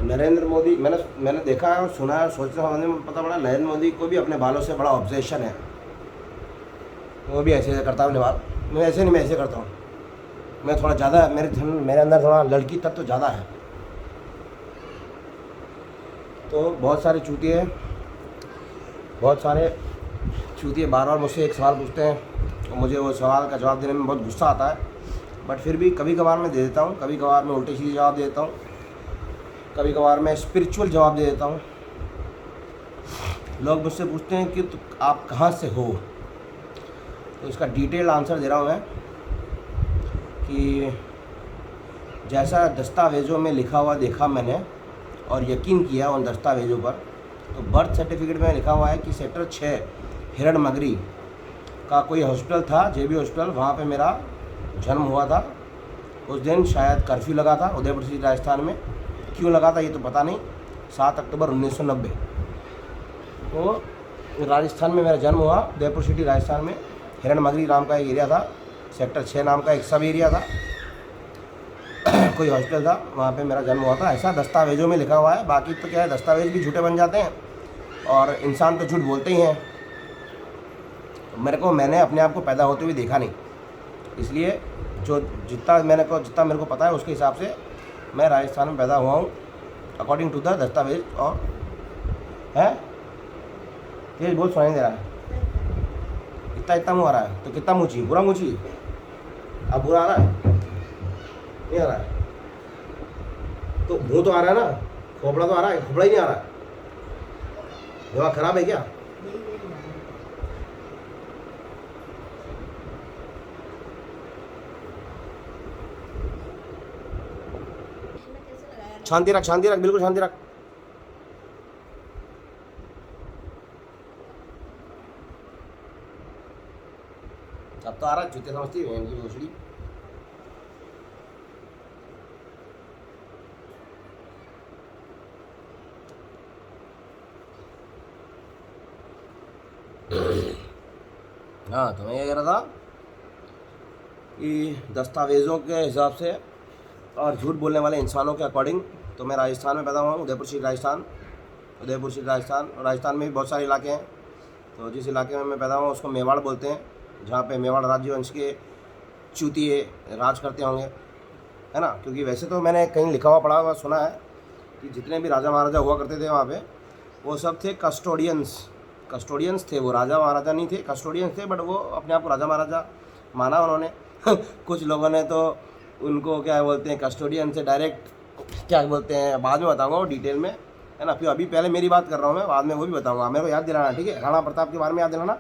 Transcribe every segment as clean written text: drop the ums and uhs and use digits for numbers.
नरेंद्र मोदी, मैंने देखा है और सुना है और सोचने में पता पड़ा नरेंद्र मोदी को भी अपने बालों से बड़ा ऑब्सेशन है। वो भी ऐसे करता हूँ बाल, मैं ऐसे नहीं, मैं ऐसे करता हूँ। मैं थोड़ा ज़्यादा, मेरे अंदर थोड़ा लड़की तत्व ज़्यादा है। तो बहुत सारे चूतिए बार बार मुझसे एक सवाल पूछते हैं और मुझे वो सवाल का जवाब देने में बहुत गुस्सा आता है। बट फिर भी कभी कभार मैं दे देता हूँ, कभी कभार मैं उल्टे सीधे जवाब दे देता हूँ, कभी कभार मैं स्पिरिचुअल जवाब दे देता हूँ। लोग मुझसे पूछते हैं कि आप कहाँ से हो, तो इसका डिटेल आंसर दे रहा हूँ मैं कि जैसा दस्तावेज़ों में लिखा हुआ देखा मैंने और यकीन किया उन दस्तावेज़ों पर, तो बर्थ सर्टिफिकेट में लिखा हुआ है कि सेक्टर 6 हिरणमगरी का कोई हॉस्पिटल था, जेबी हॉस्पिटल, वहाँ पे मेरा जन्म हुआ था। उस दिन शायद कर्फ्यू लगा था उदयपुर सिटी राजस्थान में, क्यों लगा था ये तो पता नहीं। 7 अक्टूबर 1990 तो राजस्थान में मेरा जन्म हुआ, उदयपुर सिटी राजस्थान में। हिरणमगरी नाम का एक एरिया था, सेक्टर 6 नाम का एक सब एरिया था, कोई हॉस्पिटल था, वहाँ पे मेरा जन्म हुआ था। ऐसा दस्तावेज़ों में लिखा हुआ है। बाकी तो क्या है, दस्तावेज़ भी झूठे बन जाते हैं और इंसान तो झूठ बोलते ही हैं। मैंने अपने आप को पैदा होते हुए देखा नहीं, इसलिए जितना मेरे को पता है उसके हिसाब से मैं राजस्थान में पैदा हुआ हूँ अकॉर्डिंग टू द दस्तावेज। और है तेज बहुत सुनाई दे रहा है, इतना मुँह आ रहा है, तो कितना मुँह चाहिए, बुरा मुँह चाहिए? अब बुरा आ रहा है, नहीं आ रहा है? तो मुँह तो आ रहा है ना, खोपड़ा तो आ रहा है, खोपड़ा ही नहीं आ रहा है। दिमाग खराब है क्या? शांति रख, बिल्कुल शांति रख। अब तो आ रहा है, जूते समझती है इनकी भोसड़ी। हाँ, तो मैं ये कह रहा था कि दस्तावेज़ों के हिसाब से और झूठ बोलने वाले इंसानों के अकॉर्डिंग तो मैं राजस्थान में पैदा हुआ हूँ, उदयपुर सिटी राजस्थान। राजस्थान में भी बहुत सारे इलाके हैं। तो जिस इलाके में मैं पैदा हुआ उसको मेवाड़ बोलते हैं, जहाँ पे मेवाड़ राज्यवंश के चूतिए राज करते होंगे, है ना। क्योंकि वैसे तो मैंने कहीं लिखा हुआ पढ़ा हुआ सुना है कि जितने भी राजा महाराजा हुआ करते थे वहाँ पे, वो सब थे कस्टोडियंस थे। वो राजा महाराजा नहीं थे, कस्टोडियंस थे। बट वो अपने आप को राजा महाराजा माना उन्होंने। कुछ लोगों ने तो उनको क्या बोलते हैं, कस्टोडियन से डायरेक्ट क्या बोलते हैं, बाद में बताऊंगा डिटेल में, है ना। फिर अभी पहले मेरी बात कर रहा हूँ मैं, बाद में वो भी बताऊंगा। मेरे को याद दिलाना, ठीक है। राणा प्रताप के बारे में याद दिलाना।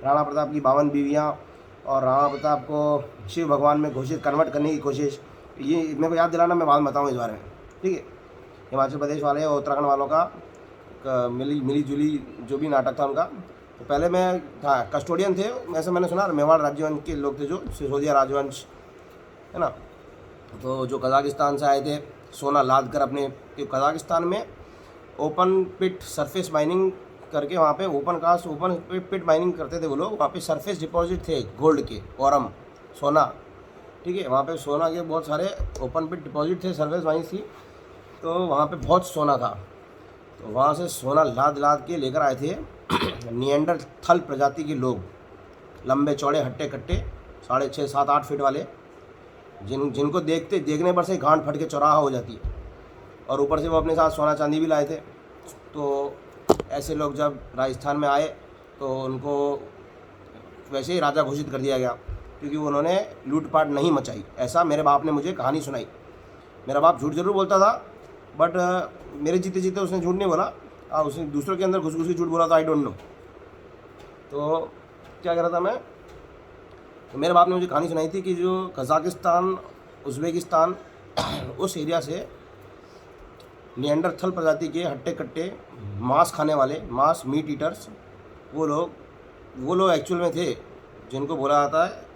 राणा प्रताप की 52 बीवियाँ और राणा प्रताप को शिव भगवान में कन्वर्ट करने की कोशिश, ये मेरे को याद दिलाना, मैं बाद में बताऊँगा इस बारे में, ठीक है। हिमाचल प्रदेश वाले और उत्तराखंड वालों का मिली जुली जो भी नाटक था उनका। तो पहले मैं था कस्टोडियन थे, ऐसे मैंने सुना। मेवाड़ राज्यवंश के लोग थे, जो सिसोदिया राजवंश, है ना। तो जो कजाकिस्तान से आए थे सोना लाद कर अपने, कजाकिस्तान में ओपन पिट सरफेस माइनिंग करके, वहाँ पे ओपन पिट माइनिंग करते थे वो लोग। वहाँ पे सरफेस डिपॉजिट थे गोल्ड के, औरम, सोना, ठीक है। वहाँ पे सोना के बहुत सारे ओपन पिट डिपॉजिट थे, सरफेस माइनिंग थी, तो वहाँ पे बहुत सोना था। तो वहाँ से सोना लाद के लेकर आए थे निएंडरथल प्रजाति के लोग, लंबे चौड़े हट्टे कट्टे 6.5 7 8 फीट वाले, जिनको देखने पर से गांठ फट के चौराहा हो जाती है। और ऊपर से वो अपने साथ सोना चांदी भी लाए थे। तो ऐसे लोग जब राजस्थान में आए तो उनको वैसे ही राजा घोषित कर दिया गया, क्योंकि उन्होंने लूटपाट नहीं मचाई। ऐसा मेरे बाप ने मुझे कहानी सुनाई। मेरा बाप झूठ जरूर बोलता था, बट मेरे जीते जीते उसने झूठ नहीं बोला, उसने दूसरों के अंदर घुस के झूठ बोला था, आई डोंट नो। तो क्या कह रहा था मैं, तो मेरे बाप ने मुझे कहानी सुनाई थी कि जो कजाकिस्तान, उज़्बेकिस्तान उस एरिया से निएंडरथल प्रजाति के हट्टे कट्टे मांस खाने वाले, मांस मीट ईटर्स, वो लोग एक्चुअल में थे जिनको बोला जाता है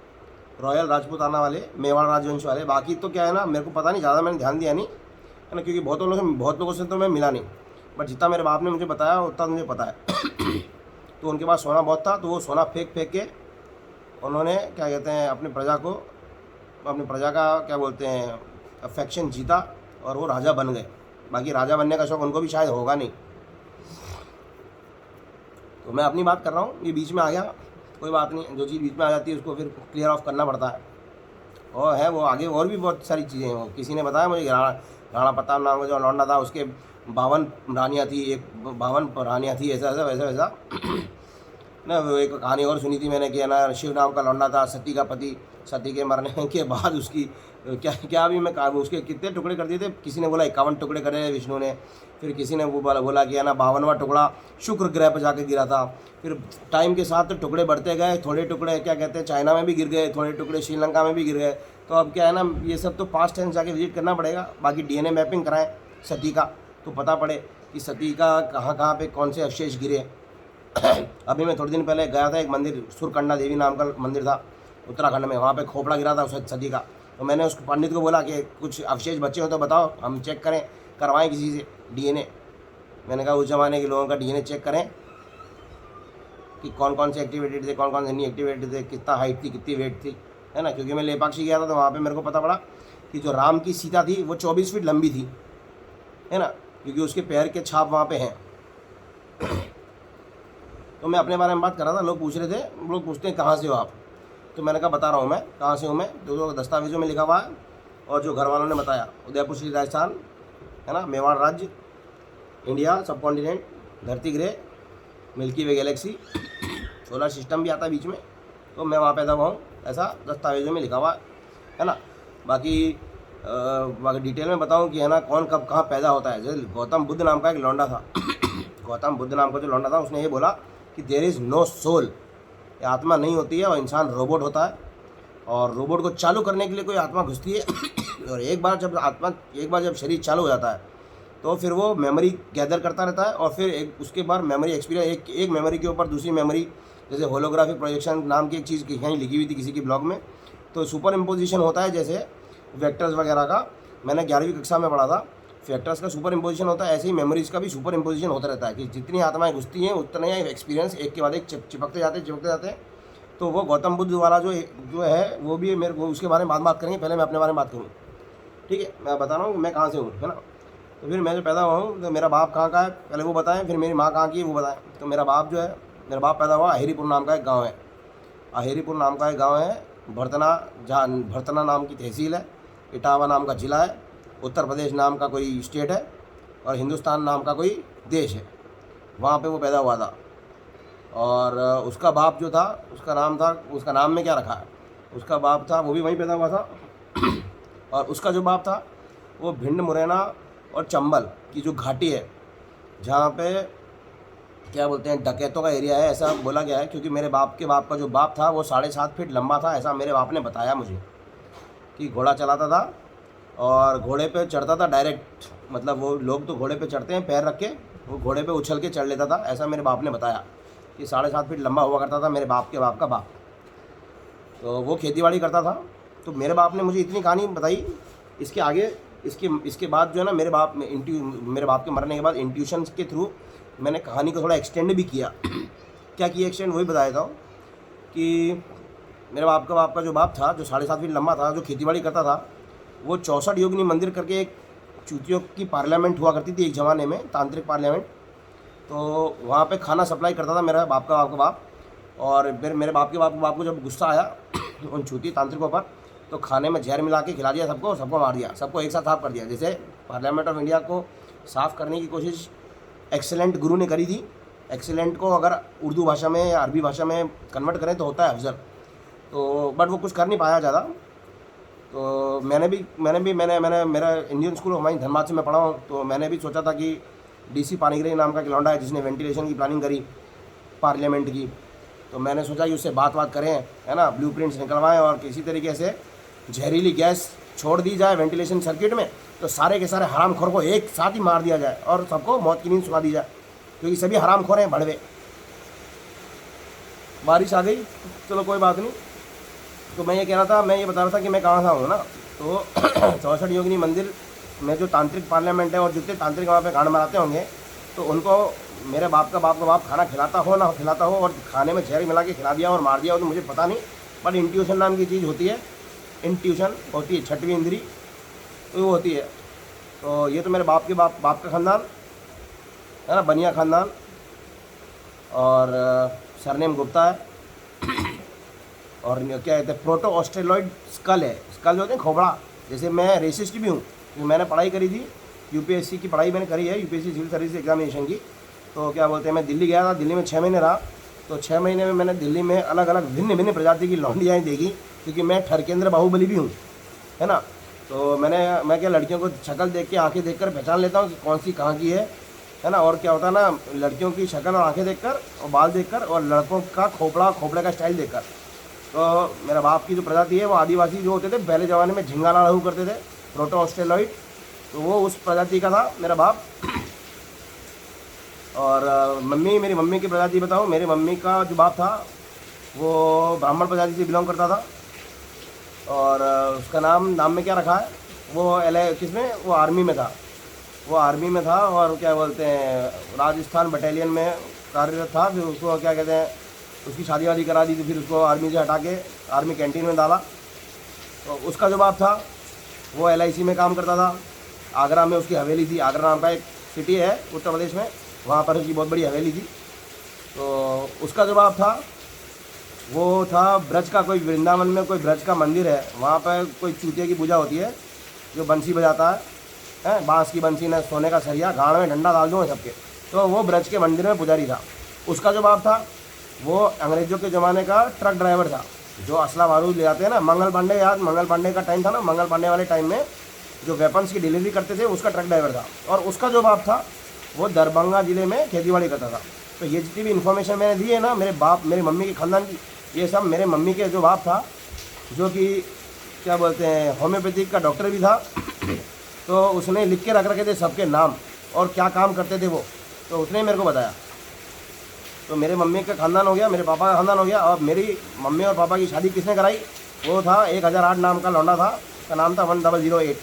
रॉयल राजपूताना वाले, मेवाड़ राजवंश वाले। बाकी तो क्या है ना, मेरे को पता नहीं, ज़्यादा मैंने ध्यान दिया नहीं, है ना, क्योंकि बहुत लोगों से तो मैं मिला नहीं। बट जितना मेरे बाप ने मुझे बताया उतना मुझे पता है। तो उनके पास सोना बहुत था, तो वो सोना फेंक फेंक के उन्होंने क्या कहते हैं अपनी प्रजा का क्या बोलते हैं अफेक्शन जीता और वो राजा बन गए। बाकी राजा बनने का शौक उनको भी शायद होगा नहीं। तो मैं अपनी बात कर रहा हूँ, ये बीच में आ गया, कोई बात नहीं, जो चीज़ बीच में आ जाती है उसको फिर क्लियर ऑफ करना पड़ता है। और है वो आगे और भी बहुत सारी चीज़ें हैं। वो किसी ने बताया मुझे राणा प्रताप नाम का जो लौंडा था उसके 52 रानियाँ थी, 52 रानियाँ थी, ऐसा ऐसा वैसा वैसा ना। वो एक कहानी और सुनी थी मैंने कि ना शिव नाम का लौंडा था, सती का पति, सती के मरने के बाद उसकी क्या क्या भी मैं उसके कितने टुकड़े कर दिए थे। किसी ने बोला 51 टुकड़े करे विष्णु ने, फिर किसी ने वो बोला कि है ना 52वां टुकड़ा शुक्र ग्रह पर जाके गिरा था। फिर टाइम के साथ तो टुकड़े बढ़ते गए, थोड़े टुकड़े क्या कहते हैं चाइना में भी गिर गए, थोड़े टुकड़े श्रीलंका में भी गिर गए। तो अब क्या है ना, ये सब तो पास्ट टेंस जाके विजिट करना पड़ेगा। बाकी DNA मैपिंग कराएं सती का तो पता पड़े कि सती का कहाँ कहाँ पे कौन से अवशेष गिरे। अभी मैं थोड़े दिन पहले गया था, एक मंदिर सुरकंडा देवी नाम का मंदिर था उत्तराखंड में, वहाँ पे खोपड़ा गिरा था उस सती का। तो मैंने उस पंडित को बोला कि कुछ अवशेष बचे हो तो बताओ, हम चेक करें, करवाएं किसी से DNA। मैंने कहा उस ज़माने के लोगों का DNA चेक करें कि कौन कौन से एक्टिवेटेड थे, कौन कौन से नहीं एक्टिवेटेड थे, कितना हाइट थी, कितनी वेट थी, है ना। क्योंकि मैं लेपाक्षी गया था तो वहाँ पे मेरे को पता पड़ा कि जो राम की सीता थी वो 24 फीट लंबी थी, है ना, क्योंकि उसके पैर के छाप वहाँ पे हैं। तो मैं अपने बारे में बात कर रहा था, लोग पूछ रहे थे, लोग पूछते हैं कहाँ से हो आप, तो मैंने कहा बता रहा हूँ मैं कहाँ से हूँ मैं, जो दस्तावेज़ों में लिखा हुआ है और जो घर वालों ने बताया। उदयपुर श्री राजस्थान, है ना, मेवाड़ राज्य, इंडिया, सब कॉन्टिनेंट, धरती ग्रह, मिल्की वे गैलेक्सी, सोलर सिस्टम भी आता है बीच में। तो मैं वहाँ पैदा हुआ हूँ, ऐसा दस्तावेज़ों में लिखा हुआ है ना। बाकी डिटेल में बताऊँ कि है ना कौन कब कहाँ पैदा होता है। जैसे गौतम बुद्ध नाम का एक लौंडा था गौतम बुद्ध नाम का जो लौंडा था उसने ये बोला कि देयर इज़ नो सोल, आत्मा नहीं होती है और इंसान रोबोट होता है, और रोबोट को चालू करने के लिए कोई आत्मा घुसती है और एक बार जब शरीर चालू हो जाता है तो फिर वो मेमोरी गैदर करता रहता है, और फिर उसके बाद मेमोरी एक्सपीरियंस एक मेमोरी के ऊपर दूसरी मेमोरी, जैसे होलोग्राफिक प्रोजेक्शन नाम की एक चीज़ कहीं लिखी हुई थी किसी की ब्लॉग में, तो सुपर इम्पोजिशन होता है जैसे वेक्टर्स वगैरह का, मैंने 11वीं कक्षा में पढ़ा था। फैक्टर्स का सुपर इम्पोजिशन होता है, ऐसे ही मेमोरीज़ का भी सुपर इम्पोजिशन होता रहता है कि जितनी आत्माएं घुसती हैं उतने एक्सपीरियंस एक के बाद एक चिपकते जाते हैं। तो वो गौतम बुद्ध वाला जो है वो भी मेरे को उसके बारे में बात करेंगे। पहले मैं अपने बारे में बात करूँ, ठीक है। मैं बता रहा हूँ मैं कहाँ से हूँ, है ना। तो फिर मैं जो पैदा हुआ हूँ तो मेरा बाप कहाँ का है पहले वो बताएं, फिर मेरी माँ कहाँ की है वो बताएं। तो मेरा बाप पैदा हुआ अहेरीपुर नाम का एक गाँव है। अहेरीपुर नाम का एक गाँव है, भरतना नाम की तहसील है, इटावा नाम का ज़िला है, उत्तर प्रदेश नाम का कोई स्टेट है, और हिंदुस्तान नाम का कोई देश है। वहाँ पे वो पैदा हुआ था। और उसका बाप जो था उसका नाम में क्या रखा है, उसका बाप था वो भी वहीं पैदा हुआ था। और उसका जो बाप था वो भिंड, मुरैना और चंबल की जो घाटी है, जहाँ पे क्या बोलते हैं डकैतों का एरिया है, ऐसा बोला गया है। क्योंकि मेरे बाप का जो बाप था वो 7.5 फीट लंबा था, ऐसा मेरे बाप ने बताया मुझे, कि घोड़ा चलाता था और घोड़े पे चढ़ता था डायरेक्ट। मतलब वो लोग तो घोड़े पे चढ़ते हैं पैर रख के, वो घोड़े पे उछल के चढ़ लेता था, ऐसा मेरे बाप ने बताया कि 7.5 फीट लंबा हुआ करता था मेरे बाप के बाप का बाप। तो वो खेतीबाड़ी करता था। तो मेरे बाप ने मुझे इतनी कहानी बताई। इसके आगे इसके बाद जो है ना मेरे बाप के मरने के बाद इंट्यूशन के थ्रू मैंने कहानी को थोड़ा एक्सटेंड भी किया। क्या किया एक्सटेंड, वही बताया था कि मेरे बाप का जो बाप था जो 7.5 फीट लंबा था, जो खेतीबाड़ी करता था, वो 64 योगिनी मंदिर करके एक चूतियों की पार्लियामेंट हुआ करती थी एक ज़माने में, तांत्रिक पार्लियामेंट। तो वहाँ पे खाना सप्लाई करता था मेरा बाप का बाप। और फिर मेरे बाप के बाप को जब गुस्सा आया उन चूती तांत्रिकों पर, तो खाने में जहर मिला के खिला दिया सबको मार दिया, सबको एक साथ साफ कर दिया। जैसे पार्लियामेंट ऑफ इंडिया को साफ़ करने की कोशिश एक्सेलेंट गुरु ने करी थी। एक्सेलेंट को अगर उर्दू भाषा में या अरबी भाषा में कन्वर्ट करें तो होता है अफजल। तो बट वो कुछ कर नहीं पाया ज़्यादा। तो मैंने मेरा इंडियन स्कूल हमारी धनबाद से मैं पढ़ा हूँ। तो मैंने भी सोचा था कि DC पानीग्राही नाम का एक लौंडा है जिसने वेंटिलेशन की प्लानिंग करी पार्लियामेंट की। तो मैंने सोचा कि उससे बात करें, है ना, ब्लूप्रिंट्स निकलवाएं और किसी तरीके से जहरीली गैस छोड़ दी जाए वेंटिलेशन सर्किट में, तो सारे के सारे हरामखोर को एक साथ ही मार दिया जाए और सबको मौत की नींद सुला दी जाए, क्योंकि सभी हरामखोर हैं भड़वे। बारिश आ गई, चलो कोई बात नहीं। तो मैं ये बता रहा था कि मैं कहाँ था हूँ ना। तो 64 योगिनी मंदिर में जो तांत्रिक पार्लियामेंट है और जितने तांत्रिक वहाँ पे गांड मराते होंगे, तो उनको मेरे बाप का बाप खाना खिलाता हो ना खिलाता हो, और खाने में जहर मिला के खिला दिया और मार दिया हो तो मुझे पता नहीं, बट इंट्यूशन नाम की चीज़ होती है, इंट्यूशन होती है, छठवीं इंद्री तो वो होती है। तो ये तो मेरे बाप के बाप का ख़ानदान है ना, बनिया ख़ानदान, और सरनेम गुप्ता है। और क्या कहते हैं, प्रोटो ऑस्ट्रेलॉइड स्कल है, स्कल जो होते हैं खोपड़ा। जैसे मैं रेसिस्ट भी हूँ, क्योंकि मैंने पढ़ाई करी थी, यूपीएससी की पढ़ाई मैंने करी है, यूपीएससी सिविल सर्विस एग्जामिनेशन की। तो क्या बोलते हैं, मैं दिल्ली गया था, दिल्ली में 6 महीने रहा। तो 6 महीने में मैंने दिल्ली में अलग अलग भिन्न भिन्न प्रजाति की लौंडियाँ देखी, क्योंकि मैं ठरकेंद्र बाहुबली भी हूँ, है ना। तो मैं क्या लड़कियों को शक्ल देख के, आँखें देख कर पहचान लेता हूँ कि कौन सी कहाँ की है ना। और क्या होता है ना, लड़कियों की शक्ल और आँखें देखकर और बाल देखकर, और लड़कों का खोपड़े का स्टाइल देखकर। तो मेरा बाप की जो प्रजाति है वो आदिवासी जो होते थे पहले ज़माने में, झिंगाला लहू करते थे, प्रोटो ऑस्ट्रेलॉइड, तो वो उस प्रजाति का था मेरा बाप। और मेरी मम्मी की प्रजाति बताऊँ, मेरी मम्मी का जो बाप था वो ब्राह्मण प्रजाति से बिलोंग करता था। और उसका नाम में क्या रखा है, वो किसमें, वो आर्मी में था, वो आर्मी में था। और क्या बोलते हैं, राजस्थान बटालियन में कार्यरत था। फिर उसको क्या कहते हैं, उसकी शादी वादी करा दी थी, फिर उसको आर्मी से हटा के आर्मी कैंटीन में डाला। तो उसका जो बाप था वो LIC में काम करता था। आगरा में उसकी हवेली थी, आगरा नाम का एक सिटी है उत्तर प्रदेश में, वहाँ पर उसकी बहुत बड़ी हवेली थी। तो उसका जो बाप था वो था ब्रज का, कोई वृंदावन में कोई ब्रज का मंदिर है, वहाँ पर कोई चूतिया की पूजा होती है, जो बंसी बजाता है, बाँस की बंसी ने सोने का सरिया, गाड़ में डंडा डाल दो सबके। तो वो ब्रज के मंदिर में पुजारी था। उसका जो बाप था वो अंग्रेज़ों के ज़माने का ट्रक ड्राइवर था, जो असला बारूद ले आते हैं ना, मंगल पांडे, याद मंगल पांडे का टाइम था ना, मंगल पांडे वाले टाइम में जो वेपन्स की डिलीवरी करते थे, उसका ट्रक ड्राइवर था। और उसका जो बाप था वो दरभंगा ज़िले में खेतीबाड़ी करता था। तो ये जितनी भी इन्फॉर्मेशन मैंने दी है ना, मेरे मम्मी के ख़ानदान की, ये सब मेरे मम्मी के जो बाप था, जो कि क्या बोलते हैं, होम्योपैथिक का डॉक्टर भी था। तो उसने लिख के रख रखे थे सबके नाम और क्या काम करते थे वो, तो उसने मेरे को बताया। तो मेरे मम्मी का ख़ानदान हो गया, मेरे पापा का ख़ानदान हो गया। और मेरी मम्मी और पापा की शादी किसने कराई, वो था 1008 नाम का लौंडा था, उसका नाम था 1008।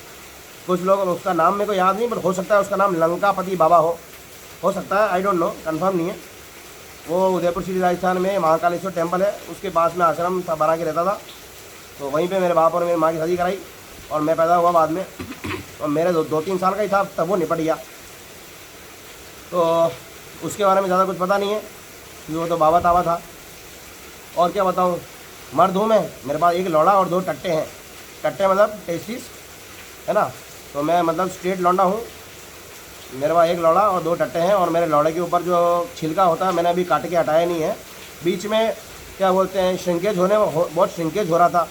कुछ लोग, उसका नाम मेरे को याद नहीं, बट हो सकता है उसका नाम लंकापति बाबा हो सकता है, आई डोंट नो, कंफर्म नहीं है। वो उदयपुर सिटी राजस्थान में महाकालेश्वर टेम्पल है, उसके पास में आश्रम था, बना के रहता था। तो वहीं पे मेरे बाप और मेरी माँ की शादी कराई, और मैं पैदा हुआ बाद में। और मेरे 2-3 साल का ही था तब वो निपट गया। तो उसके बारे में ज़्यादा कुछ पता नहीं है, क्योंकि वो तो बाबा ताबा था। और क्या बताऊँ, मर्द हूँ मैं, मेरे पास एक लौड़ा और 2 टट्टे हैं। टट्टे मतलब टेस्टिस, है ना। तो मैं मतलब स्ट्रेट लौंडा हूँ, मेरे पास एक लौड़ा और 2 टट्टे हैं। और मेरे लौड़े के ऊपर जो छिलका होता है मैंने अभी काट के हटाया नहीं है। बीच में क्या बोलते हैं, श्रिंकेज बहुत श्रिंकेज हो रहा था,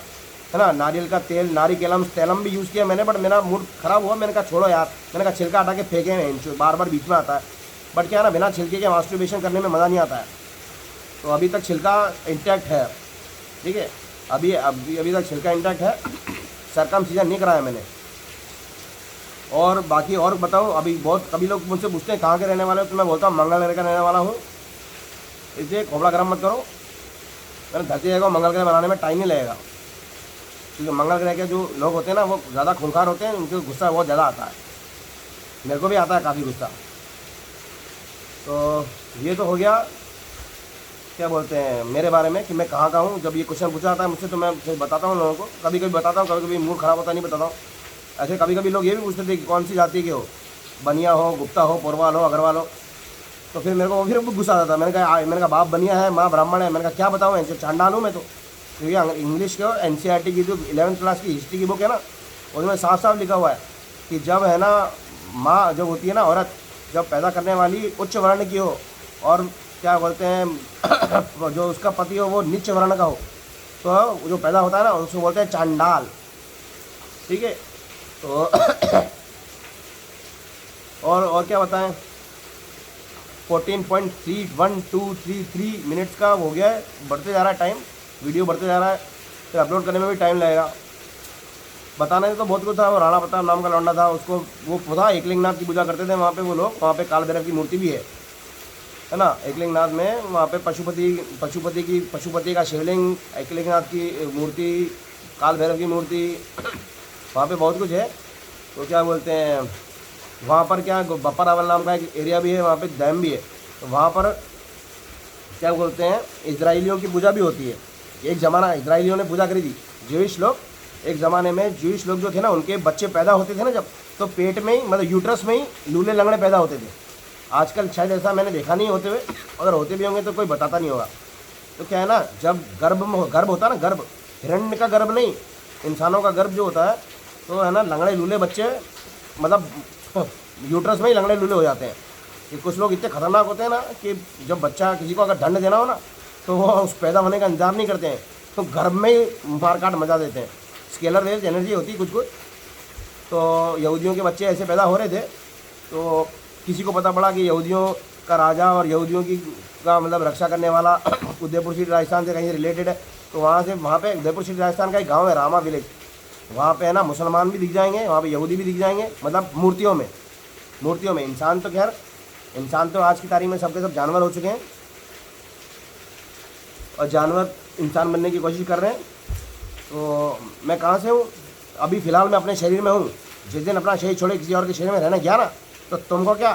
है ना। नारियल का तेल, नारिकेलम तेलम भी यूज़ किया मैंने, बट मेरा मूड ख़राब हुआ। मैंने कहा छोड़ो यार, मैंने कहा छिलका हटा के फेंके हैं, बार बार बीच में आता है। बट क्या है ना, बिना छिलके के मास्टरबेशन करने में मज़ा नहीं आता है। तो अभी तक छिलका इंटैक्ट है, ठीक है, अभी तक छिलका इंटैक्ट है। सरकमसिजन नहीं कराया मैंने। और बाकी और बताऊँ, अभी बहुत कभी लोग मुझसे पूछते हैं कहाँ के रहने वाले हो, तो मैं बोलता हूँ मंगल का रहने वाला हूँ। इसलिए खोपड़ा गर्म मत करो, मैंने धरती जगह मंगल ग्रह बनाने में टाइम नहीं लगेगा, क्योंकि मंगल ग्रह के जो लोग होते हैं ना वो ज़्यादा खूंखार होते हैं, उनको गुस्सा बहुत ज़्यादा आता है। मेरे को भी आता है काफ़ी गुस्सा। तो ये तो हो गया क्या बोलते हैं मेरे बारे में कि मैं कहाँ का हूँ। जब ये क्वेश्चन पूछा जाता है मुझसे तो मैं फिर बताता हूँ लोगों को, कभी कभी बताता हूँ, कभी कभी मूड ख़राब होता नहीं बताता हूँ। ऐसे कभी कभी लोग ये भी पूछते थे कि कौन सी जाति के हो, बनिया हो, गुप्ता हो, पोरवाल हो, अग्रवाल हो। तो फिर मेरे को फिर गुस्सा आता था। मैंने कहा बाप बनिया है, माँ ब्राह्मण है। मैंने कहा क्या बताऊँ, ऐसे चांडाल हूँ मैं तो। क्योंकि इंग्लिश के NCERT की जो 11th क्लास की हिस्ट्री की बुक है ना, उसमें साफ साफ लिखा हुआ है कि जब है ना माँ जब होती है ना औरत, जब पैदा करने वाली उच्च वर्ण की हो, और क्या बोलते हैं जो उसका पति हो वो नीच वर्ण का हो, तो जो पैदा होता है ना उसको बोलते हैं चांडाल, ठीक है। तो और क्या बताएं, 14.31233 मिनट्स का हो गया है, बढ़ते जा रहा है टाइम, वीडियो बढ़ते जा रहा है, फिर अपलोड करने में भी टाइम लगेगा। बताने तो बहुत कुछ था। वो राणा प्रताप नाम का लौंडा था, उसको वो था एकलिंगनाथ की पूजा करते थे वहाँ पे वो लोग। वहाँ पे काल भैरव की मूर्ति भी है ना एकलिंगनाथ में। वहाँ पे पशुपति का शिवलिंग, एकलिंगनाथ की मूर्ति, काल भैरव की मूर्ति, वहाँ पे बहुत कुछ है। तो क्या बोलते हैं वहाँ पर क्या बप्पा रावल नाम का एक एरिया भी है, वहाँ पे डैम भी है। तो वहाँ पर क्या बोलते हैं, इजराइलियों की पूजा भी होती है। एक ज़माना इजराइलियों ने पूजा करी थी, ज्यूइश लोग। एक ज़माने में ज्यूइश लोग जो थे ना, उनके बच्चे पैदा होते थे ना जब, तो पेट में ही, मतलब यूट्रस में ही लूले लंगड़े पैदा होते थे। आजकल शायद ऐसा मैंने देखा नहीं होते हुए, अगर होते भी होंगे तो कोई बताता नहीं होगा। तो क्या है ना, जब गर्भ होता है ना, गर्भ हिरण्य का गर्भ नहीं, इंसानों का गर्भ जो होता है, तो है ना लंगड़े लूले बच्चे, मतलब यूट्रस में ही लंगड़े लूले हो जाते हैं। कि कुछ लोग इतने खतरनाक होते हैं ना कि जब बच्चा किसी को अगर दंड देना हो ना, तो वो उस पैदा होने का इंतजार नहीं करते हैं, तो गर्भ में ही मार काट मचा देते हैं। स्केलर रेंज एनर्जी होती है कुछ कुछ। तो यहूदियों के बच्चे ऐसे पैदा हो रहे थे, तो किसी को पता पड़ा कि यहूदियों का राजा और यहूदियों की का मतलब रक्षा करने वाला उदयपुर सिटी राजस्थान से कहीं रिलेटेड है। तो वहाँ पे उदयपुर सिटी राजस्थान का एक गाँव है रामा विलेज, वहाँ पे है ना मुसलमान भी दिख जाएंगे, वहाँ पे यहूदी भी दिख जाएंगे, मतलब मूर्तियों में। इंसान तो खैर, इंसान तो आज की तारीख में सबके सब जानवर हो चुके हैं, और जानवर इंसान बनने की कोशिश कर रहे हैं। तो मैं कहाँ से हूँ, अभी फ़िलहाल मैं अपने शरीर में हूँ। जिस दिन अपना शरीर छोड़े किसी और के शरीर में रहना गया ना, तो तुमको क्या,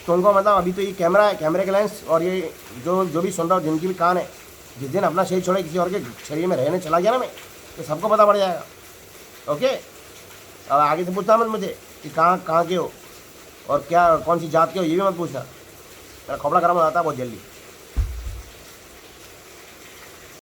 तुमको मतलब अभी तो ये कैमरा है, कैमरे के लेंस, और ये जो भी सुन रहा हो, जिनकी भी कान है, जिस दिन अपना शरीर छोड़े किसी और के शरीर में रहने चला गया ना मैं, तो सबको पता पड़ जाएगा। ओके, अब आगे से पूछना मत मुझे कि कहाँ के हो और क्या कौन सी जात के हो, ये भी मत पूछना। मेरा खोपड़ा गर्म हो जाता है बहुत जल्दी।